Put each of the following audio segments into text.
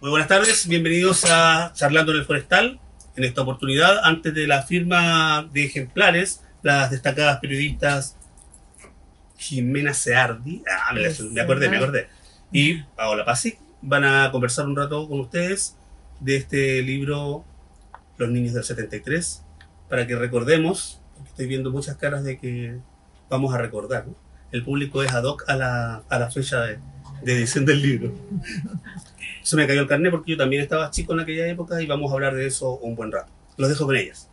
Muy buenas tardes, bienvenidos a Charlando en el Forestal. En esta oportunidad, antes de la firma de ejemplares, las destacadas periodistas Jimena Seardi, me acordé, y Paola Pasi van a conversar un rato con ustedes de este libro Los niños del 73, para que recordemos, porque estoy viendo muchas caras de que vamos a recordar, ¿no? El público es ad hoc a la fecha de edición del libro. Se me cayó el carnet porque yo también estaba chico en aquella época y vamos a hablar de eso un buen rato. Los dejo con ellas.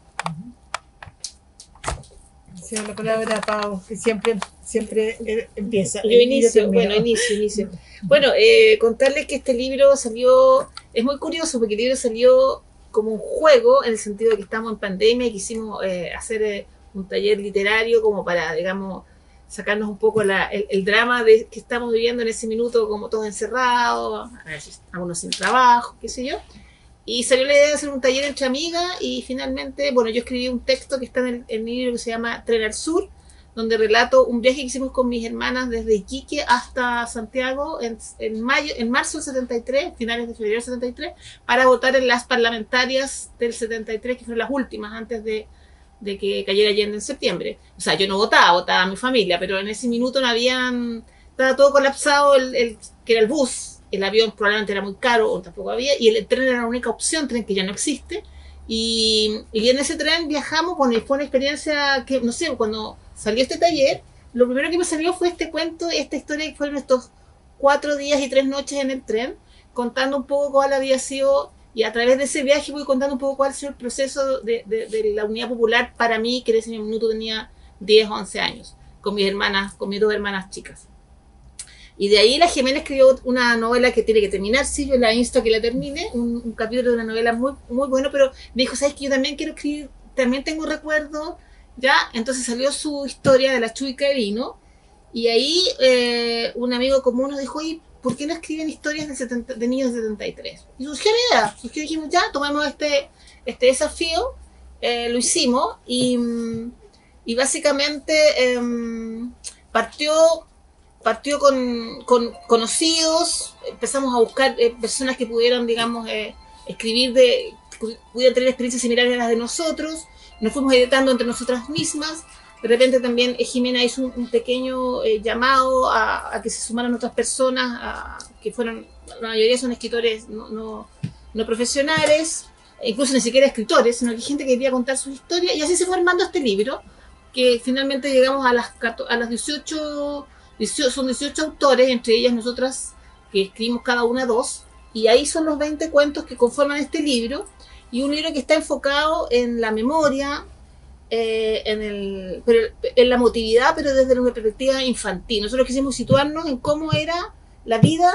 Sí, la palabra Pau, que siempre empieza. Yo inicio. Bueno, contarles que este libro salió, es muy curioso porque el libro salió como un juego, en el sentido de que estamos en pandemia y quisimos hacer un taller literario como para, digamos, sacarnos un poco el drama que estamos viviendo en ese minuto, como todos encerrados, a veces algunos sin trabajo, qué sé yo. Y salió la idea de hacer un taller entre amigas y finalmente, bueno, yo escribí un texto que está en el libro que se llama Tren al Sur, donde relato un viaje que hicimos con mis hermanas desde Iquique hasta Santiago en marzo del 73, finales de febrero del 73, para votar en las parlamentarias del 73, que fueron las últimas antes de que cayera Allende en septiembre. O sea, yo no votaba mi familia, pero en ese minuto estaba todo colapsado, que era el bus. El avión probablemente era muy caro o tampoco había, y el tren era la única opción, tren que ya no existe. Y en ese tren viajamos, bueno, y fue una experiencia que, no sé, cuando salió este taller, lo primero que me salió fue este cuento, esta historia, que fueron estos 4 días y 3 noches en el tren, contando un poco cuál había sido, y a través de ese viaje voy contando un poco cuál ha sido el proceso de la Unidad Popular para mí, que en ese minuto tenía 10 o 11 años, con mis 2 hermanas chicas. Y de ahí la Jimena escribió una novela que tiene que terminar, sí, yo la insto a que la termine, un capítulo de una novela muy, muy bueno, pero me dijo, ¿sabes qué? Yo también quiero escribir, también tengo recuerdos, ¿ya? Entonces salió su historia de la chuica de vino, y ahí un amigo común nos dijo, oye, ¿por qué no escriben historias de niños de 73? Y surgió la idea, dijimos, ya, tomemos este desafío, lo hicimos, y básicamente partió con conocidos, empezamos a buscar personas que pudieran, digamos, escribir, pudieran tener experiencias similares a las de nosotros, nos fuimos editando entre nosotras mismas, de repente también Jimena hizo un pequeño llamado a que se sumaran otras personas, que fueron, la mayoría son escritores no profesionales, incluso ni siquiera escritores, sino que gente que quería contar sus historias, y así se fue armando este libro, que finalmente llegamos a las 18... Son 18 autores, entre ellas nosotras, que escribimos cada una 2, y ahí son los 20 cuentos que conforman este libro, y un libro que está enfocado en la memoria, en la emotividad, pero desde una perspectiva infantil. Nosotros quisimos situarnos en cómo era la vida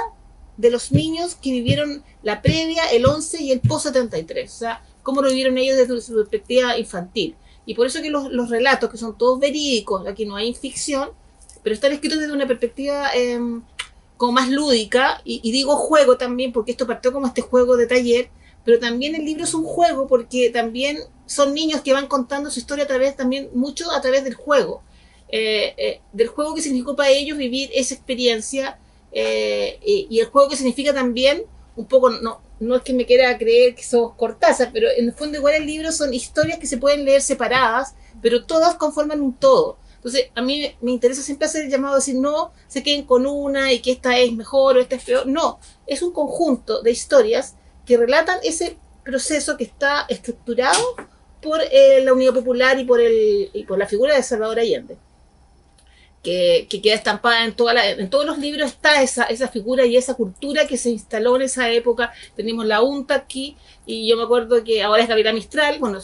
de los niños que vivieron la previa, el 11 y el post-73, o sea, cómo lo vivieron ellos desde su perspectiva infantil. Y por eso que los relatos, que son todos verídicos, aquí no hay ficción, pero están escritos desde una perspectiva como más lúdica, y digo juego también porque esto partió como este juego de taller, pero también el libro es un juego porque también son niños que van contando su historia mucho a través del juego que significó para ellos vivir esa experiencia, y el juego que significa también un poco, no es que me quiera creer que somos Cortázar, pero en el fondo igual el libro son historias que se pueden leer separadas, pero todas conforman un todo. Entonces, a mí me interesa siempre hacer el llamado a decir, no se queden con una y que esta es mejor o esta es peor. No, es un conjunto de historias que relatan ese proceso que está estructurado por la Unidad Popular y por la figura de Salvador Allende, que queda estampada en todos los libros. Está esa figura y esa cultura que se instaló en esa época. Tenemos la UNTA aquí, y yo me acuerdo que ahora es Gabriela Mistral, bueno,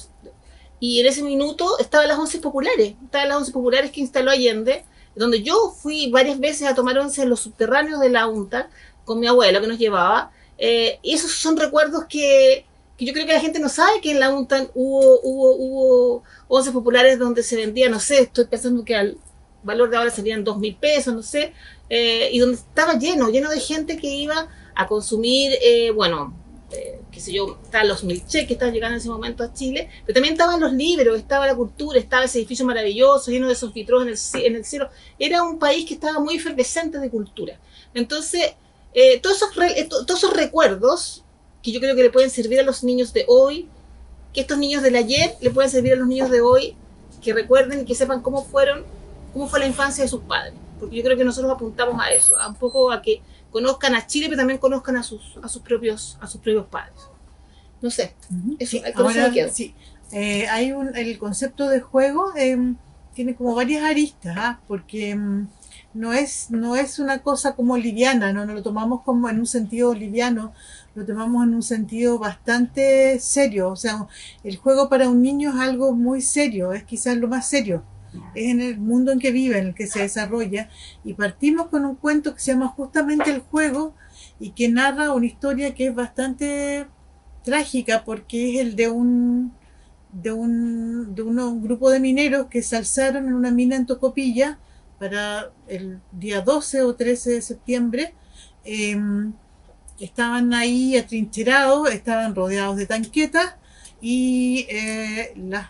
y en ese minuto estaban las 11 populares que instaló Allende, donde yo fui varias veces a tomar once en los subterráneos de la UNTA con mi abuela que nos llevaba, y esos son recuerdos que yo creo que la gente no sabe, que en la UNTA hubo 11 populares donde se vendía, no sé, estoy pensando que al valor de ahora serían 2.000 pesos, no sé, y donde estaba lleno de gente que iba a consumir, qué sé yo, estaban los milkshakes que estaban llegando en ese momento a Chile, pero también estaban los libros, estaba la cultura, estaba ese edificio maravilloso, lleno de esos vitros en el cielo. Era un país que estaba muy efervescente de cultura. Entonces, todos esos recuerdos que yo creo que le pueden servir a los niños de hoy, que estos niños del ayer le pueden servir a los niños de hoy, que recuerden y que sepan cómo fue la infancia de sus padres. Porque yo creo que nosotros apuntamos a eso, a un poco a que conozcan a Chile, pero también conozcan a sus propios padres. No sé, eso, Sí, con eso me quedo. sí, el concepto de juego tiene como varias aristas, ¿ah? Porque no es una cosa como liviana, no lo tomamos como en un sentido liviano, lo tomamos en un sentido bastante serio. O sea, el juego para un niño es algo muy serio, es quizás lo más serio. Es en el mundo en que vive, en el que se desarrolla, y partimos con un cuento que se llama justamente El juego y que narra una historia que es bastante trágica porque es el de un grupo de mineros que se alzaron en una mina en Tocopilla para el día 12 o 13 de septiembre. Estaban ahí atrincherados, estaban rodeados de tanquetas y las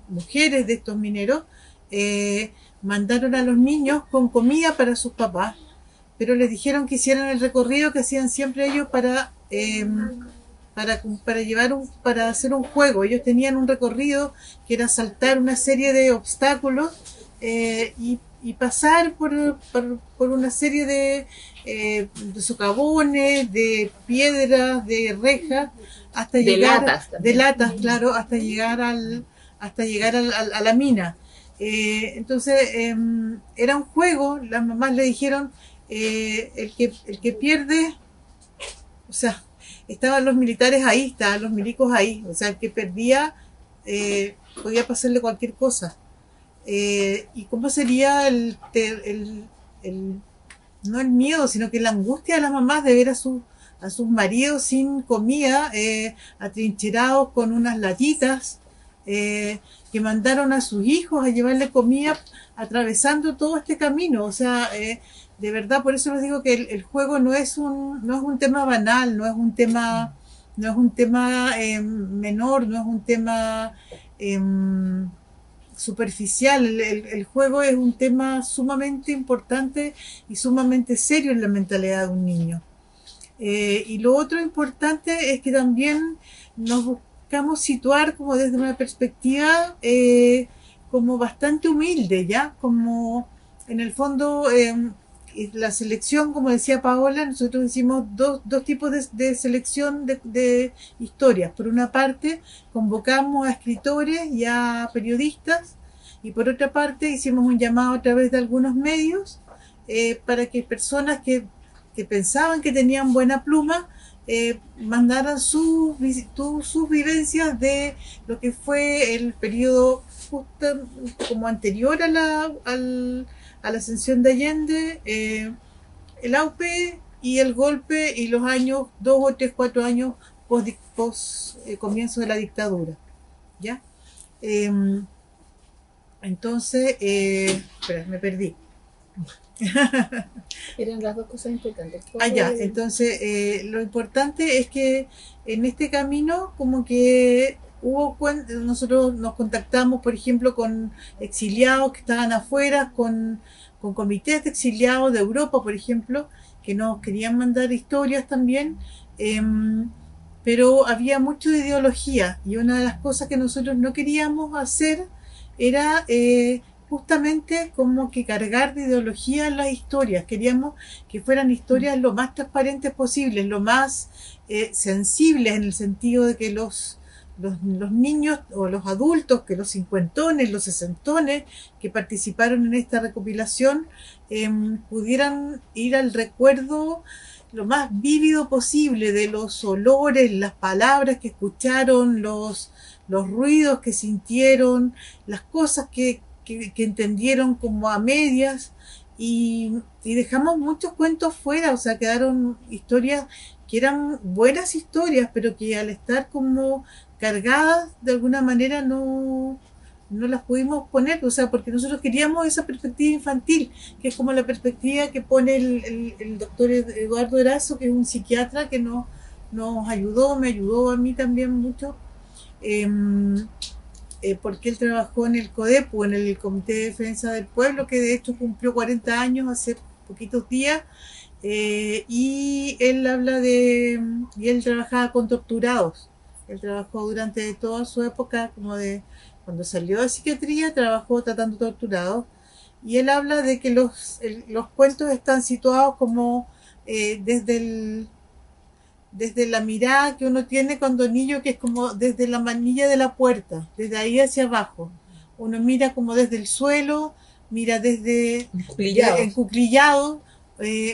mujeres de estos mineros mandaron a los niños con comida para sus papás, pero les dijeron que hicieran el recorrido que hacían siempre ellos para hacer un juego. Ellos tenían un recorrido que era saltar una serie de obstáculos y pasar por una serie de socavones, de piedras, de rejas, hasta llegar de latas, claro, hasta llegar a la mina. Entonces era un juego. Las mamás le dijeron el que pierde, o sea, estaban los militares ahí, estaban los milicos ahí, o sea, el que perdía podía pasarle cualquier cosa. ¿Y cómo sería no el miedo, sino que la angustia de las mamás de ver a sus maridos sin comida, atrincherados con unas latitas, que mandaron a sus hijos a llevarle comida atravesando todo este camino? O sea, de verdad, por eso les digo que el juego no es un tema banal, no es un tema menor, no es un tema superficial. El juego es un tema sumamente importante y sumamente serio en la mentalidad de un niño. Y lo otro importante es que también nos buscamos situar como desde una perspectiva como bastante humilde, ¿ya? Como en el fondo la selección, como decía Paola, nosotros hicimos dos tipos de selección de historias. Por una parte, convocamos a escritores y a periodistas, y por otra parte hicimos un llamado a través de algunos medios para que personas que pensaban que tenían buena pluma mandaran sus vivencias de lo que fue el periodo justo como anterior a la ascensión de Allende, el auge y el golpe, y los años 2 o 3, 4 años post comienzo de la dictadura, ¿ya? Entonces, espera, me perdí. Eran las dos cosas importantes. Entonces lo importante es que en este camino como que nosotros nos contactamos, por ejemplo, con exiliados que estaban afuera, con comités de exiliados de Europa, por ejemplo, que nos querían mandar historias también, pero había mucho de ideología, y una de las cosas que nosotros no queríamos hacer era justamente como que cargar de ideología las historias. Queríamos que fueran historias lo más transparentes posibles, lo más sensibles, en el sentido de que los niños o los adultos, que los cincuentones, los sesentones que participaron en esta recopilación pudieran ir al recuerdo lo más vívido posible de los olores, las palabras que escucharon, los ruidos que sintieron, las cosas que entendieron como a medias, y dejamos muchos cuentos fuera. O sea, quedaron historias que eran buenas historias, pero que al estar como cargadas de alguna manera no las pudimos poner, o sea, porque nosotros queríamos esa perspectiva infantil, que es como la perspectiva que pone el doctor Eduardo Erazo, que es un psiquiatra que nos ayudó, me ayudó a mí también mucho, porque él trabajó en el CODEPU, en el Comité de Defensa del Pueblo, que de hecho cumplió 40 años hace poquitos días, y él trabajaba con torturados. Él trabajó durante toda su época, como de cuando salió de psiquiatría, trabajó tratando torturados. Y él habla de que los cuentos están situados como desde la mirada que uno tiene cuando niño, que es como desde la manilla de la puerta, desde ahí hacia abajo. Uno mira como desde el suelo, mira desde encuclillado,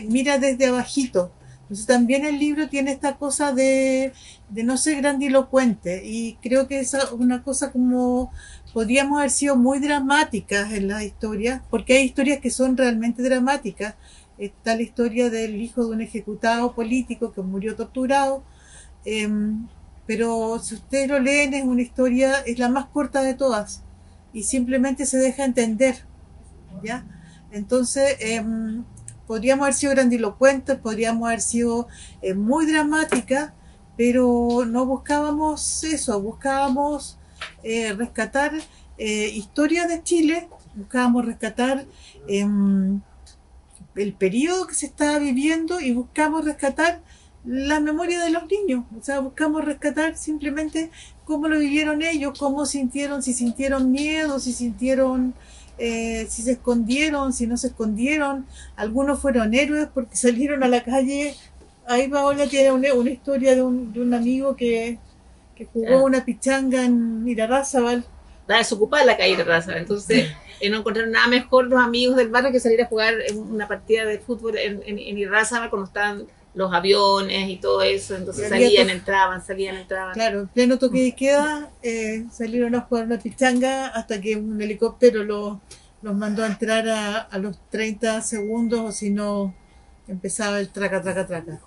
mira desde abajito. Entonces también el libro tiene esta cosa de no ser grandilocuente, y creo que es una cosa como podríamos haber sido muy dramáticas en las historias, porque hay historias que son realmente dramáticas. Está la historia del hijo de un ejecutado político que murió torturado, pero si ustedes lo leen es una historia, es la más corta de todas y simplemente se deja entender, ¿ya? Entonces podríamos haber sido grandilocuentes, podríamos haber sido muy dramáticas, pero no buscábamos eso, buscábamos rescatar historias de Chile, buscábamos rescatar el periodo que se estaba viviendo y buscamos rescatar la memoria de los niños. O sea, buscamos rescatar simplemente cómo lo vivieron ellos, cómo sintieron, si sintieron miedo, si sintieron, si se escondieron, si no se escondieron. Algunos fueron héroes porque salieron a la calle. Ahí Paola tiene una historia de un amigo que jugó una pichanga en Irarrázaval. Estaba desocupada la calle de raza, entonces no encontraron nada mejor los amigos del barrio que salir a jugar una partida de fútbol en Irarrázaval cuando estaban los aviones y todo eso, entonces salían, entraban. Claro, en pleno toque de queda salieron a jugar una pichanga hasta que un helicóptero los mandó a entrar a los 30 segundos, o si no empezaba el traca.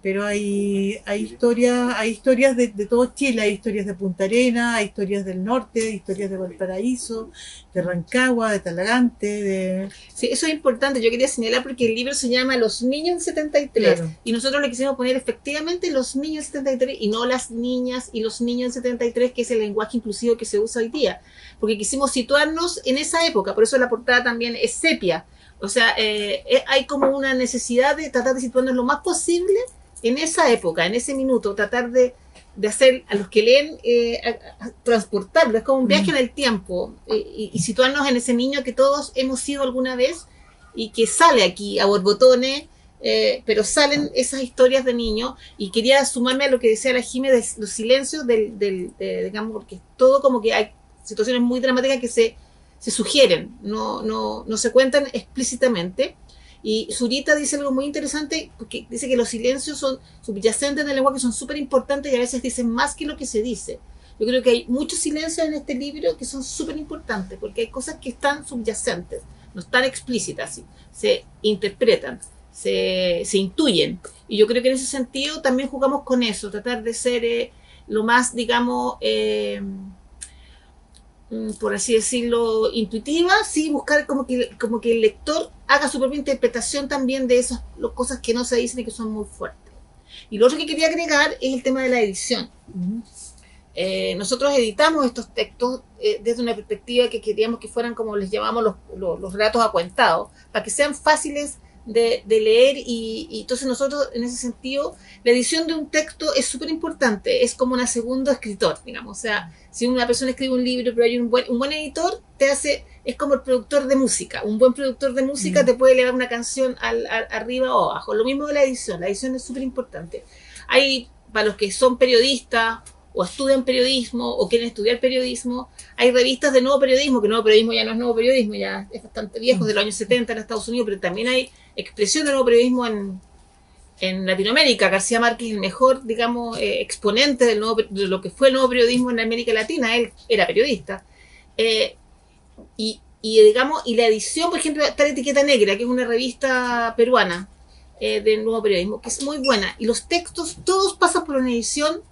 Pero hay historias de todo Chile, hay historias de Punta Arenas, hay historias del norte, hay historias de Valparaíso, de Rancagua, de Talagante, Sí, eso es importante, yo quería señalar porque el libro se llama Los Niños del 73, claro. Y nosotros le quisimos poner efectivamente Los Niños del 73 y no las niñas y los niños del 73, que es el lenguaje inclusivo que se usa hoy día, porque quisimos situarnos en esa época, por eso la portada también es sepia, o sea, hay como una necesidad de tratar de situarnos lo más posible en esa época, en ese minuto, tratar de hacer a los que leen, transportarlo, es como un viaje en el tiempo, y situarnos en ese niño que todos hemos sido alguna vez y que sale aquí a borbotones, pero salen esas historias de niños. Y quería sumarme a lo que decía la Jime de los silencios, digamos, porque todo como que hay situaciones muy dramáticas que se sugieren, no se cuentan explícitamente. Y Zurita dice algo muy interesante, porque dice que los silencios son subyacentes en el lenguaje, son súper importantes y a veces dicen más que lo que se dice. Yo creo que hay muchos silencios en este libro que son súper importantes, porque hay cosas que están subyacentes, no están explícitas, ¿sí? Se interpretan, se intuyen. Y yo creo que en ese sentido también jugamos con eso, tratar de ser lo más, digamos, por así decirlo, intuitiva, sí, buscar como que el lector haga su propia interpretación también de esas cosas que no se dicen y que son muy fuertes. Y lo otro que quería agregar es el tema de la edición. Nosotros editamos estos textos desde una perspectiva que queríamos que fueran, como les llamamos, los relatos acuentados, para que sean fáciles de leer, y entonces nosotros en ese sentido la edición de un texto es súper importante, es como una segunda escritor, digamos. O sea, si una persona escribe un libro pero hay un buen editor, es como el productor de música. Un buen productor de música te puede elevar una canción arriba o abajo. Lo mismo de la edición es súper importante. Hay, para los que son periodistas o estudian periodismo o quieren estudiar periodismo, hay revistas de nuevo periodismo, que nuevo periodismo ya no es nuevo periodismo, ya es bastante viejo, de los años 70 en Estados Unidos, pero también hay expresión de nuevo periodismo en Latinoamérica. García Márquez, el mejor, digamos, exponente de lo que fue el nuevo periodismo en América Latina. Él era periodista. Digamos, y la edición, por ejemplo, está la Etiqueta Negra, que es una revista peruana del nuevo periodismo, que es muy buena. Y los textos, todos pasan por una edición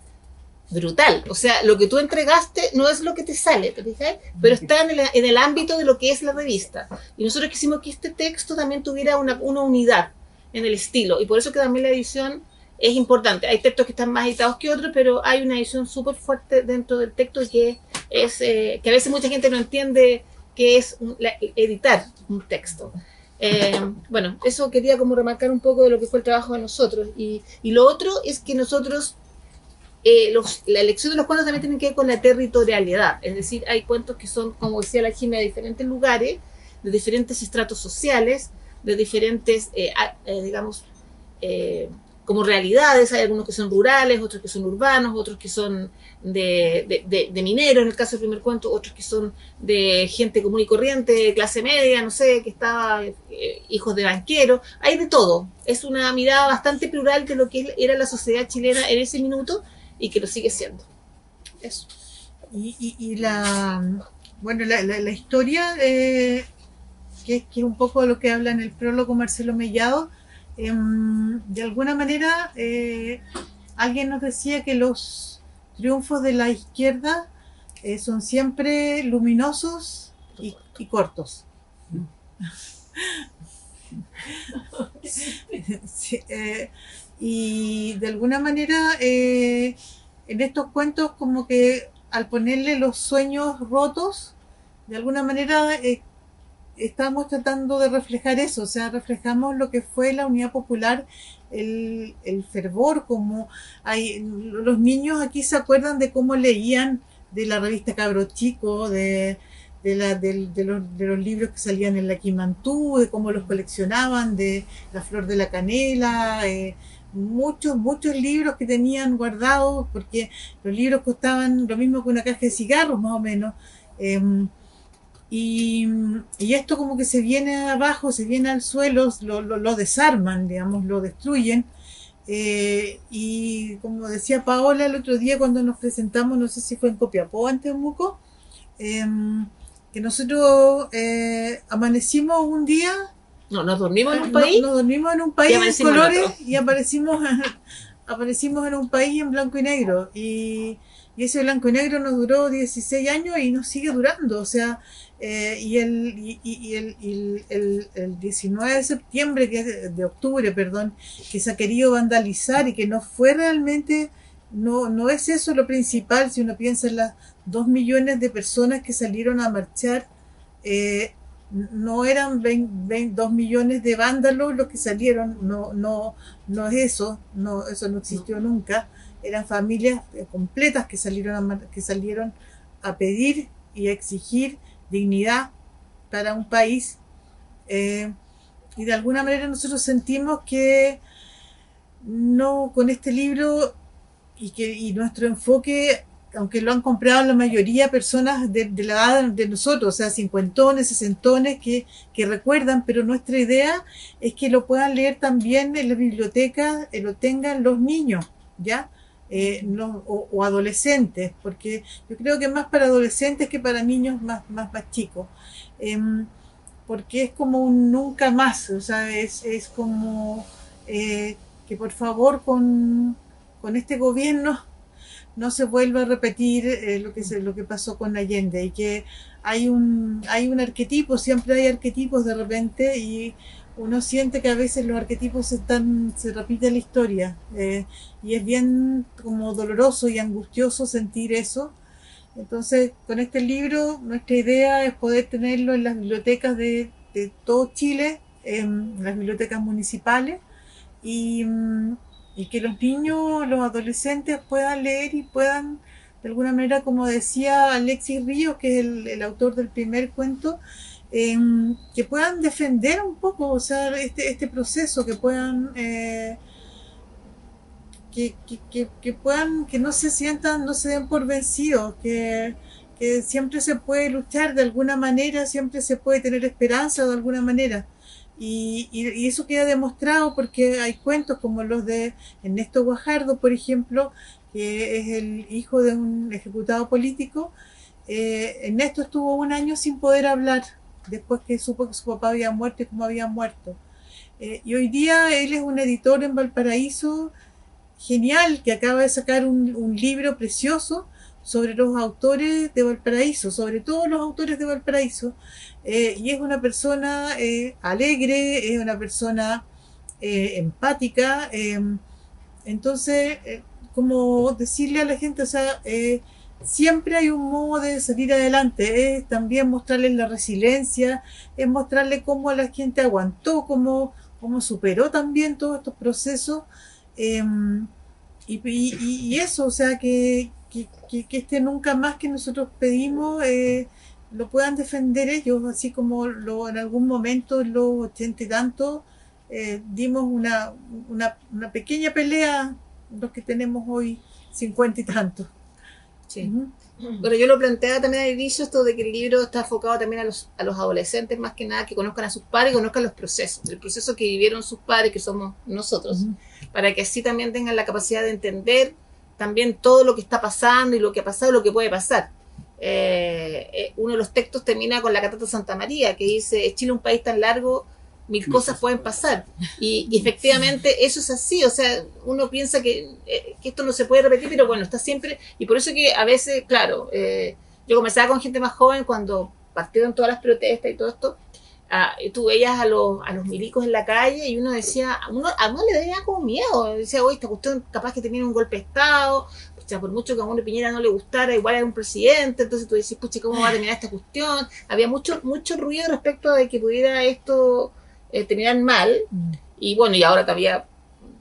brutal. O sea, lo que tú entregaste no es lo que te sale, ¿te fijas? Pero está en el ámbito de lo que es la revista. Y nosotros quisimos que este texto también tuviera una unidad en el estilo. Y por eso que también la edición es importante. Hay textos que están más editados que otros, pero hay una edición súper fuerte dentro del texto, que es que a veces mucha gente no entiende qué es editar un texto. Bueno, eso quería como remarcar un poco de lo que fue el trabajo de nosotros. Y lo otro es que nosotros, la elección de los cuentos también tiene que ver con la territorialidad. Es decir, hay cuentos que son, como decía la Jimena, de diferentes lugares, de diferentes estratos sociales, de diferentes, digamos, como realidades. Hay algunos que son rurales, otros que son urbanos, otros que son de mineros, en el caso del primer cuento, otros que son de gente común y corriente, clase media, no sé, que estaba, hijos de banqueros. Hay de todo. Es una mirada bastante plural de lo que era la sociedad chilena en ese minuto y que lo sigue siendo. Eso. Y bueno, la historia, que es un poco lo que habla en el prólogo Marcelo Mellado, de alguna manera alguien nos decía que los triunfos de la izquierda son siempre luminosos y cortos. Sí, y de alguna manera en estos cuentos, como que al ponerle los sueños rotos, de alguna manera estamos tratando de reflejar eso. O sea, reflejamos lo que fue la Unidad Popular, el fervor, como los niños aquí se acuerdan de cómo leían de la revista Cabro Chico, de los libros que salían en la Quimantú, de cómo los coleccionaban, de La Flor de la Canela, muchos libros que tenían guardados, porque los libros costaban lo mismo que una caja de cigarros, más o menos. Y esto como que se viene abajo, se viene al suelo, lo desarman, digamos, lo destruyen. Y como decía Paola el otro día cuando nos presentamos, no sé si fue en Copiapó, en Temuco, que nosotros amanecimos un día. No, nos dormimos en un país. Nos dormimos en un país de colores y aparecimos en un país en blanco y negro. Y ese blanco y negro nos duró 16 años y nos sigue durando. O sea, y el 19 de septiembre, de octubre, perdón, que se ha querido vandalizar y que no fue realmente, no es eso lo principal. Si uno piensa en las 2 millones de personas que salieron a marchar, no eran 2 millones de vándalos los que salieron, no es eso, eso no existió nunca. Eran familias completas que salieron a pedir y a exigir dignidad para un país, y de alguna manera nosotros sentimos que no, con este libro y nuestro enfoque, aunque lo han comprado la mayoría personas de la edad de nosotros, o sea, cincuentones, sesentones que recuerdan, pero nuestra idea es que lo puedan leer también en la biblioteca, lo tengan los niños, ¿ya? O adolescentes, porque yo creo que más para adolescentes que para niños más chicos, porque es como un nunca más. O sea, es como que por favor con este gobierno no se vuelva a repetir lo que pasó con Allende, y que hay un arquetipo, siempre hay arquetipos de repente, y uno siente que a veces los arquetipos se repiten la historia, y es bien como doloroso y angustioso sentir eso. Entonces, con este libro, nuestra idea es poder tenerlo en las bibliotecas de todo Chile, en las bibliotecas municipales, y que los niños, los adolescentes puedan leer y puedan, de alguna manera, como decía Alexis Ríos, que es el autor del primer cuento, que puedan defender un poco, o sea, este proceso, que puedan que puedan, que no se sientan, no se den por vencidos, que siempre se puede luchar de alguna manera, siempre se puede tener esperanza de alguna manera. Y eso queda demostrado porque hay cuentos como los de Ernesto Guajardo, por ejemplo, que es el hijo de un ejecutado político. Ernesto estuvo 1 año sin poder hablar, después que supo que su papá había muerto y cómo había muerto. Y hoy día él es un editor en Valparaíso genial, que acaba de sacar un libro precioso sobre los autores de Valparaíso, sobre todos los autores de Valparaíso, y es una persona alegre, es una persona empática. Entonces, como decirle a la gente, o sea, siempre hay un modo de salir adelante, es también mostrarles la resiliencia, es mostrarles cómo la gente aguantó, cómo superó también todos estos procesos, y eso, o sea, que este nunca más que nosotros pedimos, lo puedan defender ellos, así como en algún momento en los 80 y tantos dimos una pequeña pelea, los que tenemos hoy 50 y tantos. Sí. Bueno, yo lo planteaba también al inicio, esto de que el libro está enfocado también a los adolescentes, más que nada, que conozcan a sus padres y conozcan los procesos, el proceso que vivieron sus padres, que somos nosotros, para que así también tengan la capacidad de entender también todo lo que está pasando y lo que ha pasado y lo que puede pasar. Uno de los textos termina con la Cantata Santa María, que dice: Chile es un país tan largo, mil cosas pueden pasar, y efectivamente eso es así. O sea, uno piensa que esto no se puede repetir, pero bueno, está siempre, y por eso que a veces, claro, yo conversaba con gente más joven cuando partieron todas las protestas y todo esto. Tú veías a los milicos en la calle y uno decía, a uno le daría como miedo, decía: oye, esta cuestión capaz que tenía un golpe de Estado, pucha, por mucho que a uno Piñera no le gustara, igual era un presidente. Entonces tú decís, pucha, ¿cómo va a terminar esta cuestión? Había mucho ruido respecto de que pudiera esto terminar mal, y bueno, y ahora todavía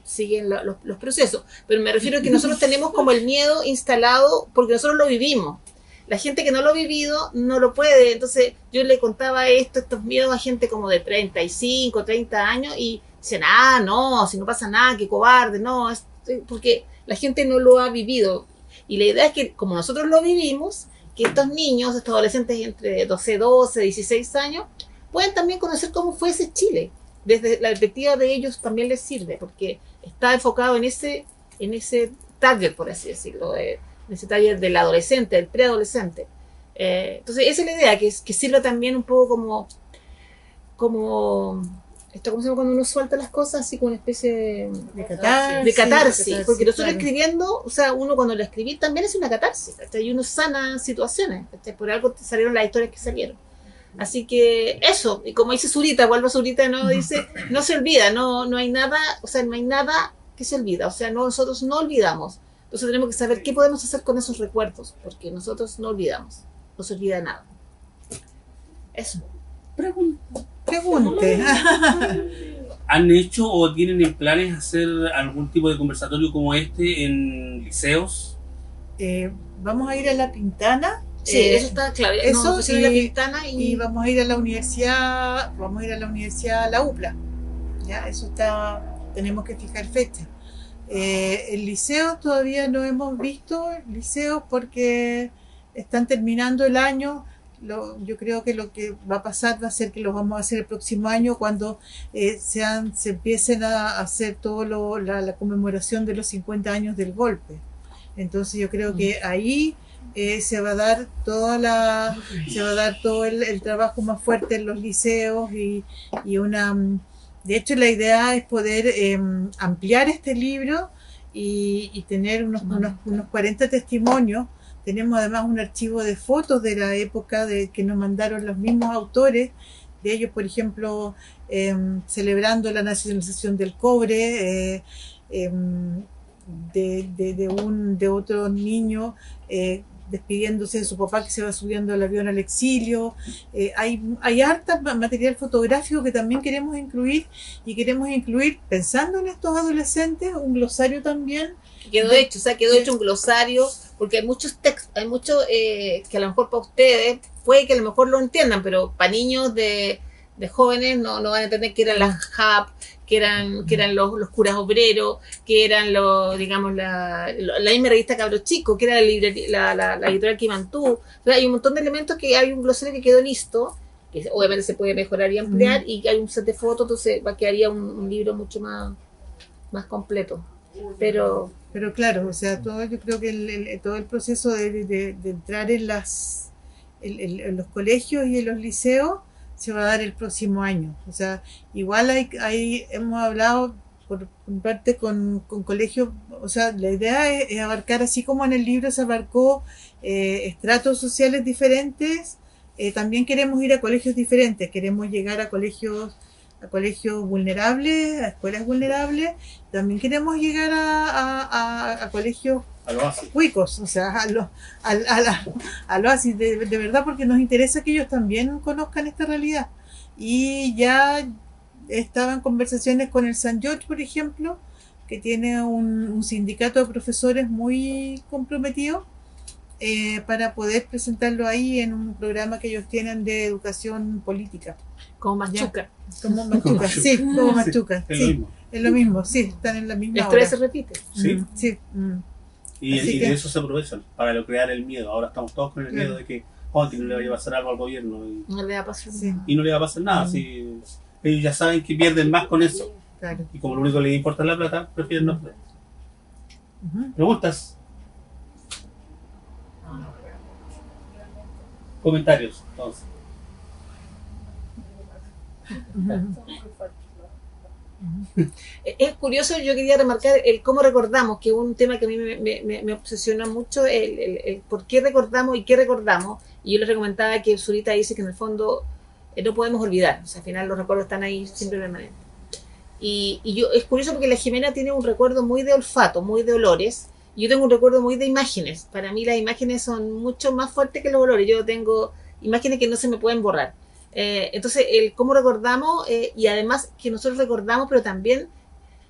siguen los procesos, pero me refiero a que nosotros tenemos como el miedo instalado porque nosotros lo vivimos. La gente que no lo ha vivido no lo puede. Entonces yo le contaba estos miedos a gente como de 35, 30 años y dicen: no, si no pasa nada, qué cobarde, no, es porque la gente no lo ha vivido. Y la idea es que, como nosotros lo vivimos, que estos niños, estos adolescentes entre 12, 16 años, pueden también conocer cómo fue ese Chile. Desde la perspectiva de ellos también les sirve, porque está enfocado en ese target, por así decirlo, en ese taller del adolescente, del preadolescente. Entonces esa es la idea, que sirva también un poco como esto, ¿cómo se llama cuando uno suelta las cosas? Así como una especie de catarsis, porque nosotros escribiendo, o sea, uno cuando lo escribí también es una catarsis, ¿cachai? Y uno sana situaciones, ¿cachai? Por algo salieron las historias que salieron. Así que eso, y como dice Zurita, vuelvo a Zurita, ¿no? Dice, no se olvida, no hay nada, o sea, no hay nada que se olvida, o sea, nosotros no olvidamos. Entonces tenemos que saber qué podemos hacer con esos recuerdos, porque nosotros no olvidamos, no se olvida nada. Eso. Pregunte. ¿Han hecho o tienen en planes hacer algún tipo de conversatorio como este en liceos? Vamos a ir a La Pintana. Sí, eso está claro. Eso, La Pintana y vamos a ir a la universidad, la UPLA. Ya, eso está, tenemos que fijar fecha. El liceo todavía no hemos visto liceos porque están terminando el año. Yo creo que lo que va a pasar va a ser que los vamos a hacer el próximo año cuando se empiecen a hacer todo la conmemoración de los 50 años del golpe. Entonces yo creo que ahí se va a dar todo el trabajo más fuerte en los liceos y de hecho la idea es poder ampliar este libro y tener unos 40 testimonios. Tenemos además un archivo de fotos de la época que nos mandaron los mismos autores, de ellos, por ejemplo, celebrando la nacionalización del cobre, de otro niño despidiéndose de su papá que se va subiendo al avión al exilio. Hay harta material fotográfico que también queremos incluir, y queremos incluir, pensando en estos adolescentes, un glosario también. Quedó hecho un glosario, porque hay muchos textos, hay muchos que a lo mejor para ustedes puede que a lo mejor lo entiendan, pero para niños de jóvenes no van a entender que eran las JAP, que eran los curas obreros, que eran la misma revista Cabro Chico, que era la editorial Quimantú. Hay un montón de elementos que hay un glosario que quedó listo, que obviamente se puede mejorar y ampliar, y hay un set de fotos, entonces quedaría un libro mucho más completo. Pero claro, o sea, yo creo que todo el proceso de entrar en los colegios y en los liceos se va a dar el próximo año. O sea, igual hemos hablado por parte con colegios, o sea, la idea es abarcar, así como en el libro se abarcó estratos sociales diferentes, también queremos ir a colegios diferentes, queremos llegar a colegios vulnerables, a escuelas vulnerables, también queremos llegar a colegios A lo así. cuicos, o sea, a lo así, de verdad, porque nos interesa que ellos también conozcan esta realidad. Y ya estaba en conversaciones con el San George, por ejemplo, que tiene un sindicato de profesores muy comprometido, para poder presentarlo ahí en un programa que ellos tienen de educación política. Como Machuca. Como Machuca, sí, como Machuca, Es lo sí, mismo. es lo mismo, sí, están en la misma La historia hora. se repite. Sí. Sí. Y Así de que- eso se aprovechan, para crear el miedo. Ahora estamos todos con el miedo de que que no le vaya a pasar algo al gobierno No le va a pasar Sí. nada. y no le va a pasar nada. Mm. Si ellos ya saben que pierden más con eso. Claro. Y como lo único que les importa es la plata, prefieren no perder. Ujú. ¿Preguntas? Comentarios, entonces. Es curioso, yo quería remarcar el cómo recordamos, que es un tema que a mí me obsesiona mucho, el por qué recordamos y qué recordamos. Y yo les recomendaba que Zurita dice que en el fondo no podemos olvidar, o sea, al final los recuerdos están ahí siempre permanentes. Y yo, es curioso porque la Jimena tiene un recuerdo muy de olfato, muy de olores, y yo tengo un recuerdo muy de imágenes. Para mí las imágenes son mucho más fuertes que los olores. Yo tengo imágenes que no se me pueden borrar. Entonces, el cómo recordamos, y además que nosotros recordamos, pero también,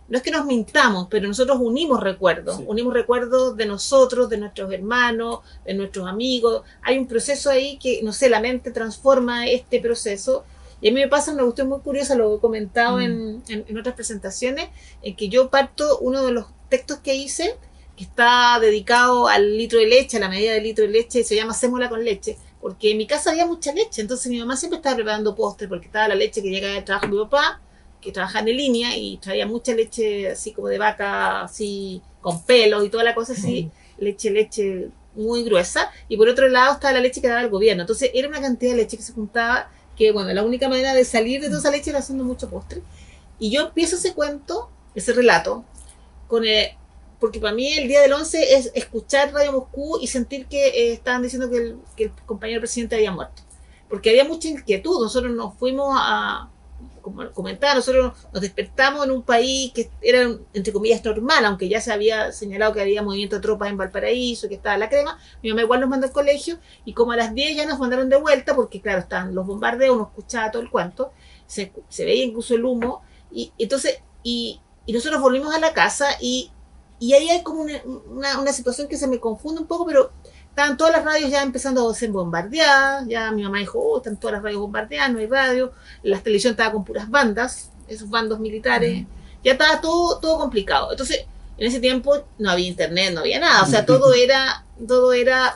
no es que nos mintamos, pero nosotros unimos recuerdos. Sí. Unimos recuerdos de nosotros, de nuestros hermanos, de nuestros amigos. Hay un proceso ahí que, no sé, la mente transforma este proceso. Y a mí me pasa una cuestión muy curiosa, lo he comentado en otras presentaciones, en que yo parto, uno de los textos que hice, que está dedicado al litro de leche, a la medida del litro de leche, se llama Sémola con leche, porque en mi casa había mucha leche, entonces mi mamá siempre estaba preparando postres, porque estaba la leche que llegaba del trabajo de mi papá, que trabajaba en línea, y traía mucha leche así como de vaca, así con pelos y toda la cosa así, leche muy gruesa, y por otro lado estaba la leche que daba el gobierno, entonces era una cantidad de leche que se juntaba, que bueno, la única manera de salir de toda esa leche era haciendo mucho postre. Y yo empiezo ese cuento, ese relato, porque para mí el día del 11 es escuchar Radio Moscú y sentir que estaban diciendo que el compañero presidente había muerto. Porque había mucha inquietud, nosotros nos fuimos como comentaba, nosotros nos despertamos en un país que era, entre comillas, normal, aunque ya se había señalado que había movimiento de tropas en Valparaíso, que estaba la crema. Mi mamá igual nos mandó al colegio, y como a las 10 ya nos mandaron de vuelta, porque claro, estaban los bombardeos, uno escuchaba todo el cuento, se veía incluso el humo, y entonces, y nosotros volvimos a la casa, y ahí hay como una situación que se me confunde un poco, pero estaban todas las radios ya empezando a ser bombardeadas, ya mi mamá dijo, están todas las radios bombardeadas, no hay radio, la televisión estaba con puras bandas, esos bandos militares, ya estaba todo complicado. Entonces, en ese tiempo no había internet, no había nada, o sea, todo era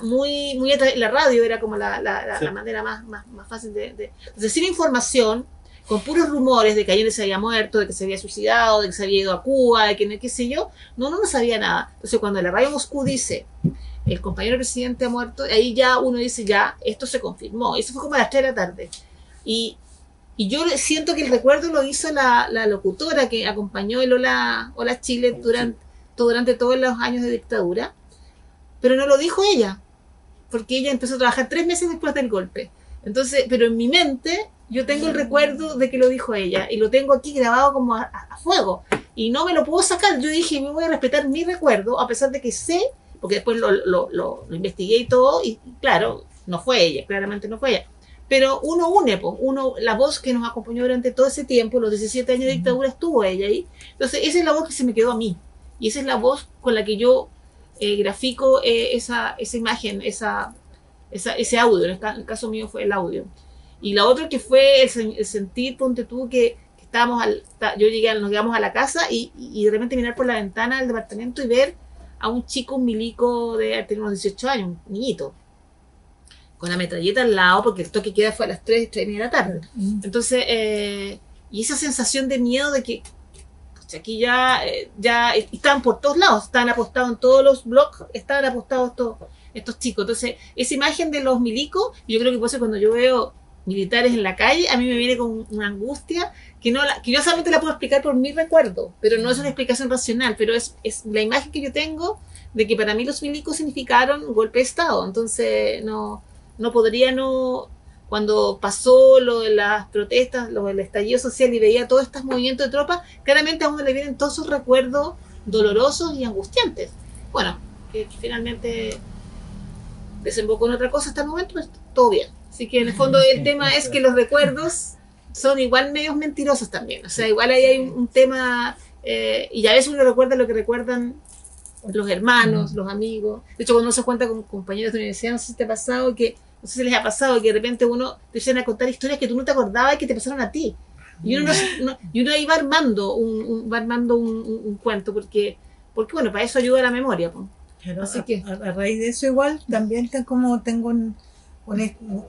muy la radio era como la manera más fácil de decir información, con puros rumores de que Allende se había muerto, de que se había suicidado, de que se había ido a Cuba, de que no qué sé yo, no sabía nada. Entonces, cuando la radio Moscú dice el compañero presidente ha muerto, ahí ya uno dice, ya, esto se confirmó. Eso fue como a las 3 de la tarde. Y yo siento que el recuerdo lo hizo la locutora que acompañó el Hola Chile durante todos los años de dictadura, pero no lo dijo ella, porque ella empezó a trabajar 3 meses después del golpe. Entonces, pero en mi mente yo tengo el recuerdo de que lo dijo ella, y lo tengo aquí grabado como a fuego, y no me lo puedo sacar. Yo dije, me voy a respetar mi recuerdo, a pesar de que sé, porque después lo investigué y todo, y claro, no fue ella, claramente no fue ella. Pero uno une, la voz que nos acompañó durante todo ese tiempo, los 17 años de dictadura, estuvo ella ahí. Entonces, esa es la voz que se me quedó a mí. Y esa es la voz con la que yo grafico esa imagen, ese audio. En el caso mío fue el audio. Y la otra que fue el sentir, ponte tú, que nos llegamos a la casa y de repente mirar por la ventana del departamento y ver a un chico, un milico de tener unos 18 años, un niñito, con la metralleta al lado, porque el toque queda fue a las 3 de la tarde. Entonces, y esa sensación de miedo de que aquí ya estaban por todos lados, estaban apostados en todos los blogs, estaban apostados estos chicos. Entonces, esa imagen de los milicos, yo creo que por eso cuando yo veo militares en la calle, a mí me viene con una angustia que yo solamente la puedo explicar por mi recuerdo, pero no es una explicación racional, pero es la imagen que yo tengo de que para mí los milicos significaron golpe de Estado. Entonces no podría cuando pasó lo de las protestas, lo del estallido social, y veía todos estos movimientos de tropas, claramente a uno le vienen todos esos recuerdos dolorosos y angustiantes. Bueno, que finalmente desembocó en otra cosa hasta el momento, pues todo bien. Así que en el fondo el tema es que los recuerdos son igual medios mentirosos también. O sea, igual ahí hay un tema, y a veces uno recuerda lo que recuerdan los hermanos, los amigos. De hecho, cuando uno se cuenta con compañeros de universidad, no sé si te ha pasado que, no sé si les ha pasado que de repente uno te empiezan a contar historias que tú no te acordabas y que te pasaron a ti. Y uno ahí va armando un cuento, porque bueno, para eso ayuda la memoria. Pues. Pero Así que a raíz de eso igual también como tengo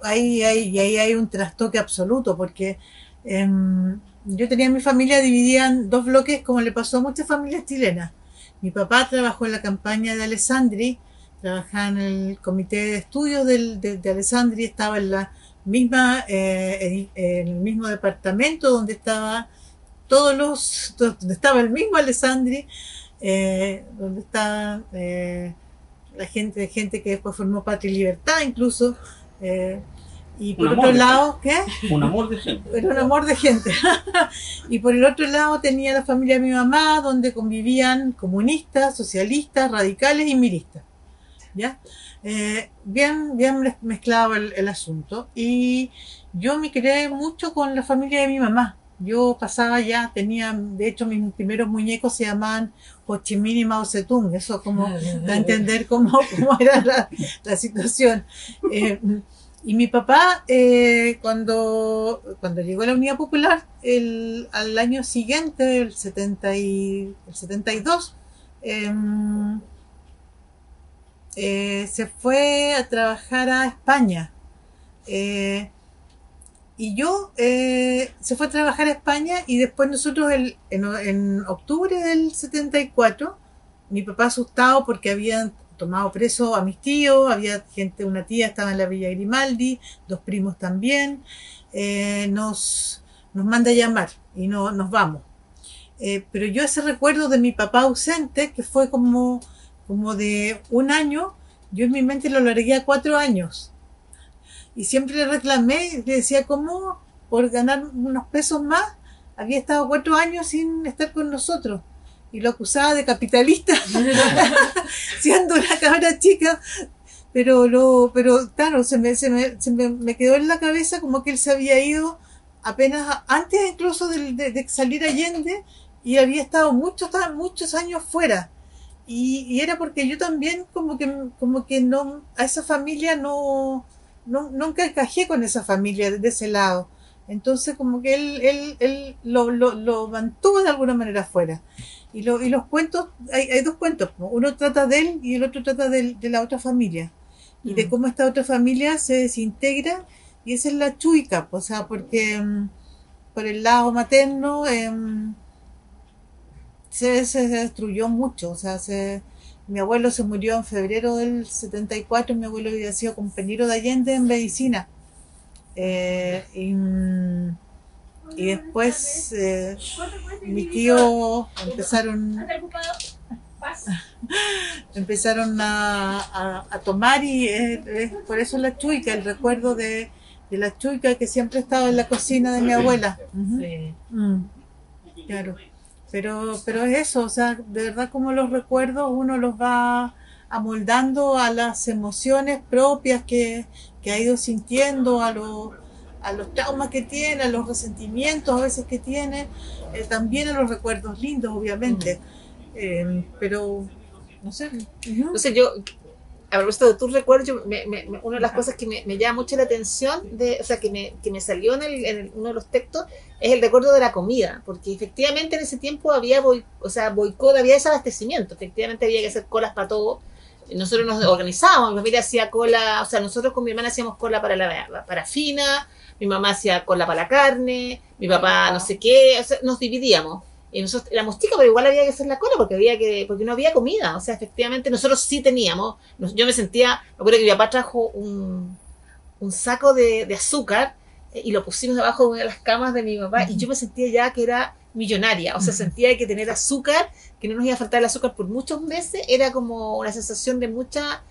ahí hay un trastoque absoluto, porque yo tenía mi familia dividida en dos bloques, como le pasó a muchas familias chilenas. Mi papá trabajó en la campaña de Alessandri, trabajaba en el comité de estudios de Alessandri, estaba en la misma en el mismo departamento donde estaba donde estaba el mismo Alessandri, donde estaba la gente que después formó Patria y Libertad incluso, y por otro lado, ¿qué? Un amor de gente. Era un amor de gente. Y por el otro lado tenía la familia de mi mamá, donde convivían comunistas, socialistas, radicales y miristas. ¿Ya? Bien mezclado el asunto. Y yo me crié mucho con la familia de mi mamá. Yo tenía, de hecho, mis primeros muñecos se llamaban Ho Chi Minh y Mao Zedong. Eso como da a entender cómo era la situación. Y mi papá, cuando llegó a la Unidad Popular, al año siguiente, el 72, se fue a trabajar a España. Se fue a trabajar a España, y después nosotros en octubre del 74, mi papá asustado porque habían tomado preso a mis tíos, había una tía estaba en la Villa Grimaldi, dos primos también, nos manda a llamar y nos vamos. Pero yo ese recuerdo de mi papá ausente, que fue como de un año, yo en mi mente lo largué a 4 años. Y siempre le reclamé, le decía cómo por ganar unos pesos más había estado 4 años sin estar con nosotros. Y lo acusaba de capitalista, siendo una cabra chica, pero claro, me quedó en la cabeza como que él se había ido apenas antes incluso de salir Allende, y había estado muchos años fuera. Y era porque yo también como que no, a esa familia nunca encajé con esa familia de ese lado. Entonces como que él lo mantuvo de alguna manera fuera. Y los cuentos, hay dos cuentos, uno trata de él y el otro trata de la otra familia, y de cómo esta otra familia se desintegra, y esa es la chuica, o sea, porque por el lado materno se destruyó mucho, o sea, mi abuelo se murió en febrero del 74, mi abuelo había sido compañero de Allende en medicina, y después mis tíos empezaron a tomar, y por eso la chuica, el recuerdo de la chuica que siempre estaba en la cocina de mi abuela. sí. Claro, pero es eso, o sea, de verdad como los recuerdos uno los va amoldando a las emociones propias que ha ido sintiendo, a los traumas que tiene, a los resentimientos a veces que tiene, también a los recuerdos lindos, obviamente. Pero, no sé. Entonces yo, a propósito de tus recuerdos, una de las cosas que me llama mucho la atención, o sea, que me salió en uno de los textos, es el recuerdo de la comida, porque efectivamente en ese tiempo había boicot, había desabastecimiento, efectivamente había que hacer colas para todo. Nosotros nos organizábamos, mi familia hacía cola, o sea, nosotros con mi hermana hacíamos cola para la parafina, mi mamá hacía cola para la carne, mi papá no sé qué, o sea, nos dividíamos. Y nosotros éramos chicos, pero igual había que hacer la cola porque no había comida. O sea, efectivamente nosotros sí teníamos. Yo me acuerdo que mi papá trajo un saco de azúcar, y lo pusimos debajo de una de las camas de mi papá, y yo me sentía ya que era millonaria. O sea, sentía que tener azúcar, que no nos iba a faltar el azúcar por muchos meses, era como una sensación de mucha...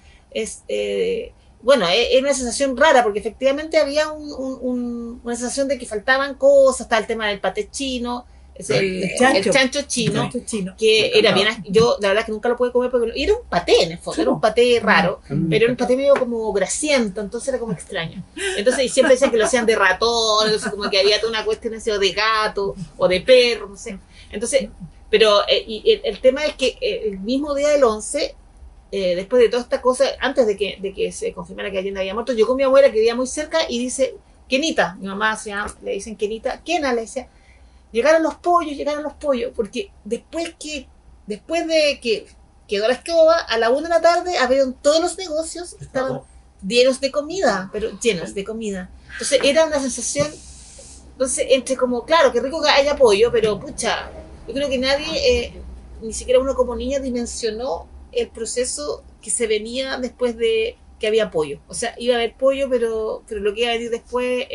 bueno, era una sensación rara, porque efectivamente había una sensación de que faltaban cosas, estaba el tema del paté chino, Es El chancho. el chancho chino. Chancho chino. Que era bien, yo la verdad que nunca lo pude comer porque y era un paté en el fondo, era un paté raro, pero era un paté medio como grasiento, entonces era como extraño. Entonces, y siempre decían que lo hacían de ratón, entonces como que había toda una cuestión así, o de gato, o de perro, no sé. Entonces, pero y el tema es que el mismo día del 11, después de toda esta cosa, antes de que se confirmara que Allende había muerto, llegó mi abuela que vivía muy cerca y dice, Kenita, mi mamá le dicen Kenita, Kena, le decía, llegaron los pollos, porque después de que quedó la escoba, a la 1 de la tarde abrieron todos los negocios, estaban llenos de comida, pero llenos de comida. Entonces era una sensación, entonces entre como, claro, qué rico que haya pollo, pero pucha, yo creo que nadie, ni siquiera uno como niña, dimensionó el proceso que se venía después de que había pollo. O sea, iba a haber pollo, pero lo que iba a venir después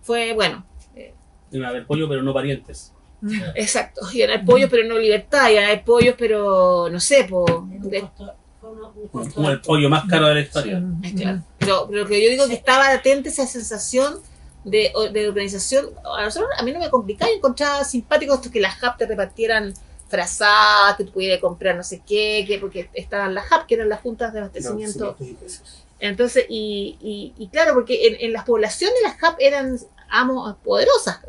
fue bueno. Iban a haber pollo, pero no parientes. Exacto, iban a haber pollos, pero no libertad, iban a haber pollos, pero no sé, Como el pollo más caro de la historia. claro. Pero lo que yo digo que estaba latente esa sensación de organización. A mí no me complicaba, yo encontraba simpático esto que las HAP te repartieran frazadas, que tú pudieras comprar no sé qué, porque estaban las HAP, que eran las juntas de abastecimiento. Entonces, y claro, porque en las poblaciones las HAP eran poderosas,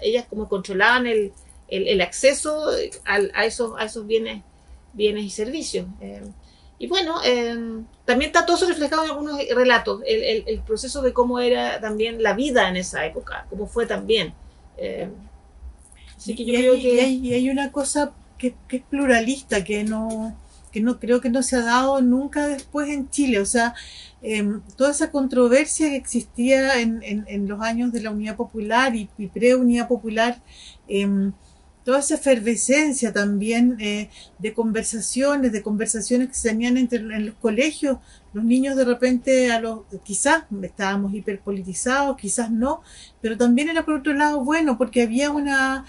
ellas como controlaban el acceso a esos bienes y servicios. Y bueno, también está todo eso reflejado en algunos relatos, el proceso de cómo era también la vida en esa época, cómo fue también. Así que yo creo que... Y hay una cosa que es pluralista, que no creo que no se ha dado nunca después en Chile. O sea, toda esa controversia que existía en los años de la Unidad Popular y pre-Unidad Popular, toda esa efervescencia también de conversaciones que se tenían en los colegios. Los niños de repente, quizás estábamos hiperpolitizados, quizás no, pero también era por otro lado bueno, porque había una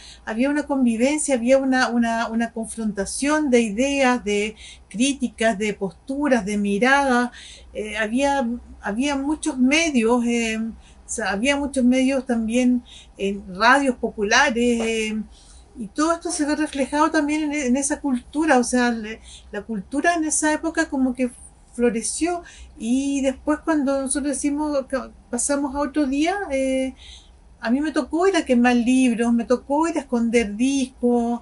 convivencia, había una confrontación de ideas, de críticas, de posturas, de miradas. Había muchos medios, había muchos medios también en radios populares, y todo esto se ve reflejado también en esa cultura. O sea, la cultura en esa época como que floreció, y después cuando nosotros pasamos a otro día, a mí me tocó ir a quemar libros, me tocó ir a esconder discos,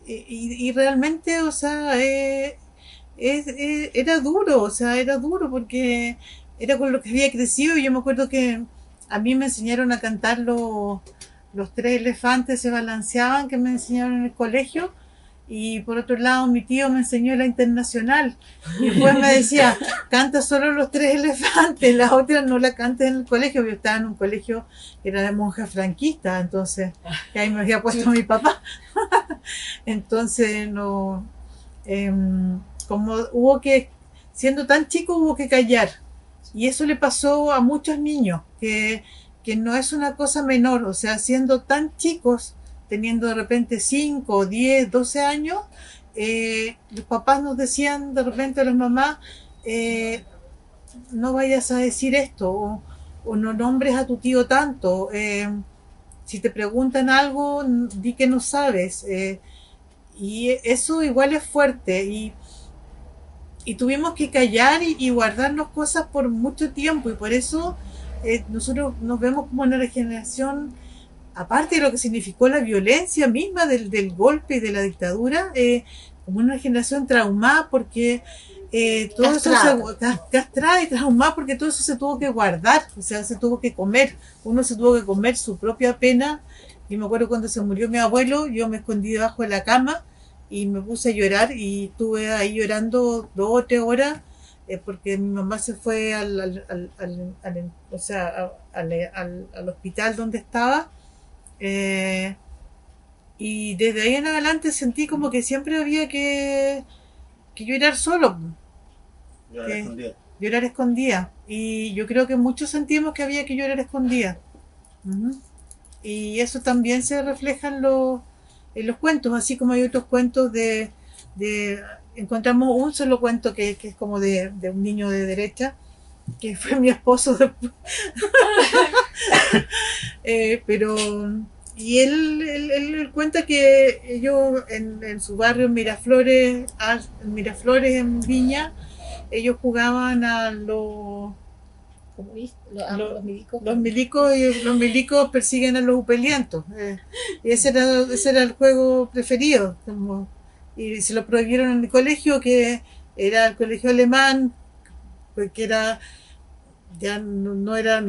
y realmente, o sea, era duro, o sea, era duro porque era con lo que había crecido. Y yo me acuerdo que a mí me enseñaron a cantar los tres elefantes se balanceaban, que me enseñaron en el colegio. Y por otro lado, mi tío me enseñó la Internacional. Y después me decía, canta solo los tres elefantes, las otras no la cantes en el colegio. Yo estaba en un colegio que era de monjas franquistas, entonces, que ahí me había puesto mi papá. Entonces, no, como siendo tan chico, hubo que callar. Y eso le pasó a muchos niños, que no es una cosa menor. O sea, siendo tan chicos, teniendo de repente 5, 10, 12 años, los papás nos decían de repente a las mamás, no vayas a decir esto, o no nombres a tu tío tanto, si te preguntan algo, di que no sabes, y eso igual es fuerte, y tuvimos que callar y guardarnos cosas por mucho tiempo, y por eso nosotros nos vemos como una generación, aparte de lo que significó la violencia misma del golpe y de la dictadura, como una generación traumada, porque todo eso castrada y traumada, porque todo eso se tuvo que guardar, o sea, se tuvo que comer, uno se tuvo que comer su propia pena. Y me acuerdo cuando se murió mi abuelo, yo me escondí debajo de la cama y me puse a llorar, y estuve ahí llorando 2 o 3 horas, porque mi mamá se fue al hospital donde estaba. Y desde ahí en adelante sentí como que siempre había que llorar solo, llorar escondida, y yo creo que muchos sentimos que había que llorar escondida. Y eso también se refleja en los cuentos, así como hay otros cuentos encontramos un solo cuento que es como de un niño de derecha, que fue mi esposo después. Pero y él cuenta que ellos en su barrio en Miraflores, en Viña, ellos jugaban a los milicos, y los milicos persiguen a los upelientos. Y ese era el juego preferido. Y se lo prohibieron en el colegio, que era el colegio alemán, porque era ya no era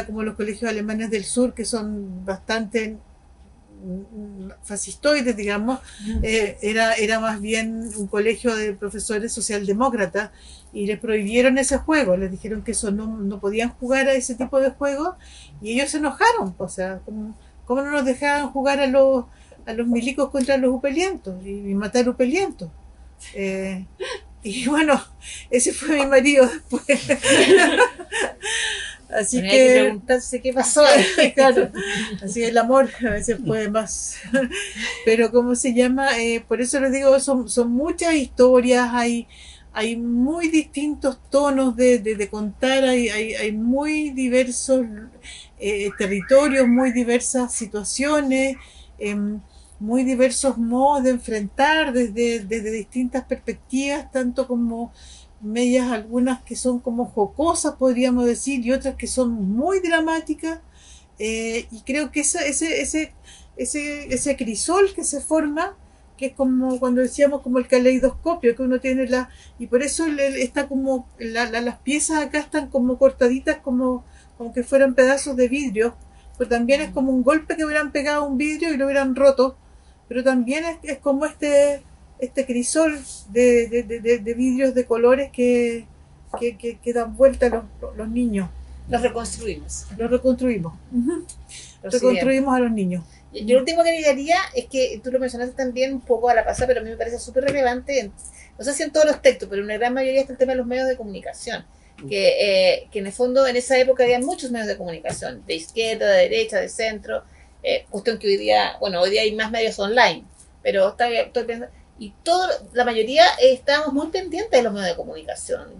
como los colegios alemanes del sur, que son bastante fascistoides, digamos. Era más bien un colegio de profesores socialdemócratas, y les prohibieron ese juego, les dijeron que eso no podían jugar a ese tipo de juegos, y ellos se enojaron. O sea, ¿cómo no nos dejaban jugar a los milicos contra los upelientos y matar upelientos? Y bueno, ese fue mi marido después. Así bueno, que hay que preguntarse qué pasó. claro, así el amor a veces puede más. Pero ¿cómo se llama? Por eso les digo, son muchas historias, hay muy distintos tonos de contar, hay muy diversos territorios, muy diversas situaciones, muy diversos modos de enfrentar desde distintas perspectivas, tanto como medias, algunas que son como jocosas, podríamos decir, y otras que son muy dramáticas. Y creo que ese crisol que se forma, que es como cuando decíamos como el caleidoscopio, que uno tiene y por eso está como las piezas acá están como cortaditas, como que fueran pedazos de vidrio, pero también es como un golpe que hubieran pegado a un vidrio y lo hubieran roto, pero también es como este crisol de vidrios de colores que dan vuelta los niños. Los reconstruimos. Los reconstruimos. Reconstruimos a los niños. Yo lo último que agregaría es que tú lo mencionaste también un poco a la pasada, pero a mí me parece súper relevante, no sé si en todos los textos, pero en una gran mayoría está el tema de los medios de comunicación. Que en el fondo en esa época había muchos medios de comunicación, de izquierda, de derecha, de centro, cuestión que hoy día hay más medios online, pero estoy pensando, y la mayoría estábamos muy pendientes de los medios de comunicación.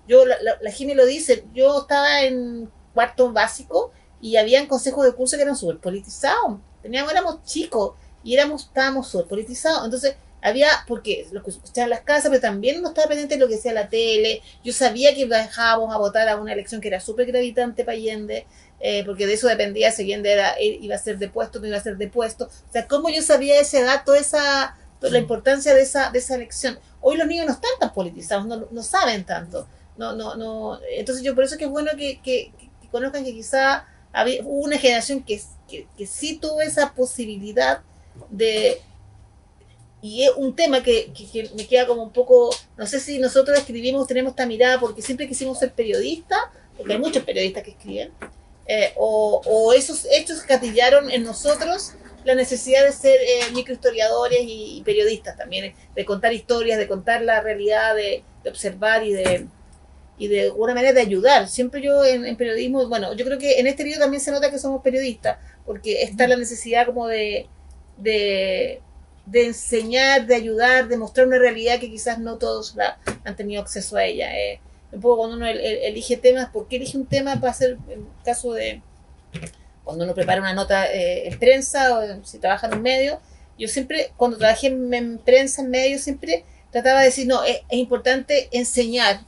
La Jimmy lo dice, yo estaba en cuarto básico y habían consejos de curso que eran súper politizados, éramos chicos y estábamos súper politizados, entonces porque lo que escuchaban en las casas, pero también no estaba pendiente de lo que decía la tele. Yo sabía que dejábamos a votar a una elección que era súper gravitante para Allende, porque de eso dependía si Allende iba a ser depuesto o no iba a ser depuesto. O sea, cómo yo sabía ese dato, la importancia de esa elección. Hoy los niños no están tan politizados, no saben tanto. Entonces yo por eso que es bueno que conozcan que quizá hubo una generación que sí tuvo esa posibilidad de. Y es un tema que me queda como un poco, no sé si nosotros tenemos esta mirada porque siempre quisimos ser periodistas, porque hay muchos periodistas que escriben, o esos hechos gatillaron en nosotros la necesidad de ser microhistoriadores y periodistas también, de contar historias, de contar la realidad, de observar y de alguna manera de ayudar. Siempre yo en periodismo, bueno, yo creo que en este libro también se nota que somos periodistas, porque está la necesidad como de enseñar, de ayudar, de mostrar una realidad que quizás no todos han tenido acceso a ella. Un poco cuando uno elige temas, ¿por qué elige un tema para hacer el caso de cuando uno prepara una nota en prensa o si trabaja en un medio? Yo siempre, cuando trabajé en prensa, en medios, siempre trataba de decir, no, es importante enseñar,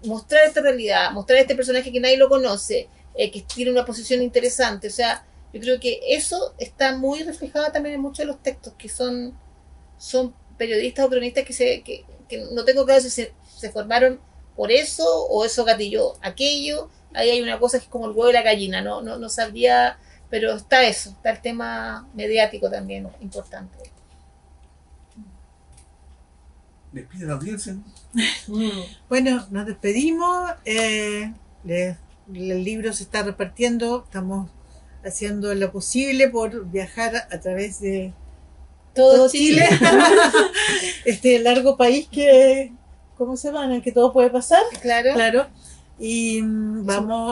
mostrar esta realidad, mostrar este personaje que nadie lo conoce, que tiene una posición interesante. O sea, yo creo que eso está muy reflejado también en muchos de los textos, que son periodistas o cronistas que no tengo claro si se formaron por eso o eso gatilló aquello. Ahí hay una cosa que es como el huevo y la gallina, no sabría, pero está el tema mediático también importante. Despide la audiencia. Bueno, nos despedimos. El libro se está repartiendo, estamos haciendo lo posible por viajar a través de todo Chile. Este largo país que, ¿cómo se llama? En el que todo puede pasar. Claro. Y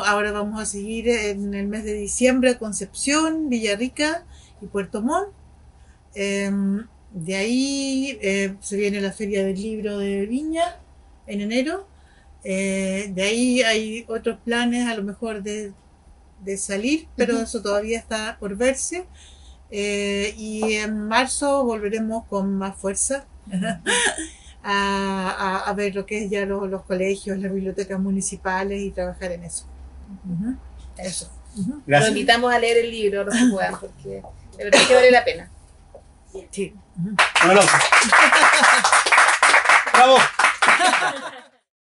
ahora vamos a seguir en el mes de diciembre a Concepción, Villarrica y Puerto Montt. De ahí se viene la Feria del Libro de Viña en enero. De ahí hay otros planes, a lo mejor de de salir, pero eso todavía está por verse. Y en marzo volveremos con más fuerza a ver lo que es ya los colegios, las bibliotecas municipales y trabajar en eso. Eso. Los Gracias. invitamos a leer el libro, los que puedan, porque de verdad que vale la pena. Sí. Un aplauso.